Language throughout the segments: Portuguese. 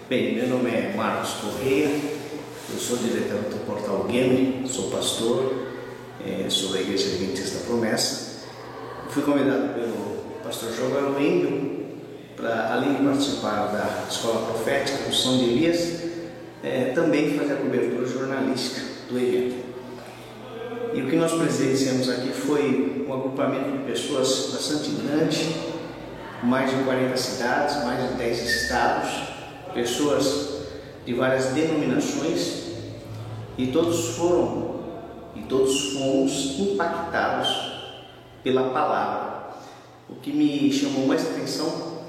Bem, meu nome é Marcos Correia, eu sou diretor do Portal Game, sou pastor, sou da Igreja Adventista Promessa. Fui convidado pelo pastor João Wendel para, além de participar da Escola Profética, do Som de Elias, também fazer a cobertura jornalística do evento. E o que nós presenciamos aqui foi um agrupamento de pessoas bastante grande, mais de 40 cidades, mais de 10 estados, pessoas de várias denominações, e todos fomos impactados pela palavra. O que me chamou mais atenção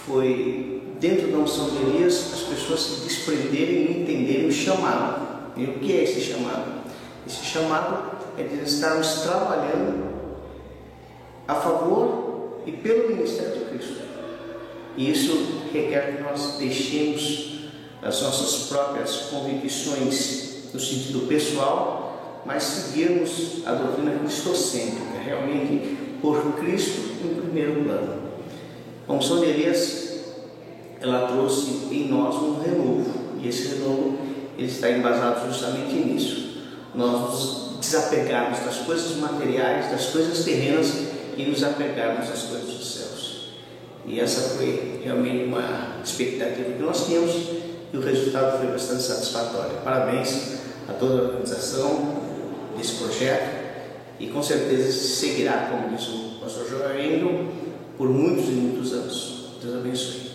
foi, dentro da unção de Elias, as pessoas se desprenderem e entenderem o chamado. E o que é esse chamado? Esse chamado é de estarmos trabalhando a favor e pelo ministério de Cristo. E isso requer que nós deixemos as nossas próprias convicções no sentido pessoal, mas seguirmos a doutrina cristocêntrica, realmente por Cristo em primeiro plano. A unção de Elias, ela trouxe em nós um renovo, e esse renovo ele está embasado justamente nisso. Nós nos desapegarmos das coisas materiais, das coisas terrenas, e nos apegarmos às coisas dos céus. E essa foi realmente uma expectativa que nós tínhamos, e o resultado foi bastante satisfatório. Parabéns a toda a organização desse projeto, e com certeza seguirá, como diz o pastor João Wendel, por muitos e muitos anos. Deus abençoe.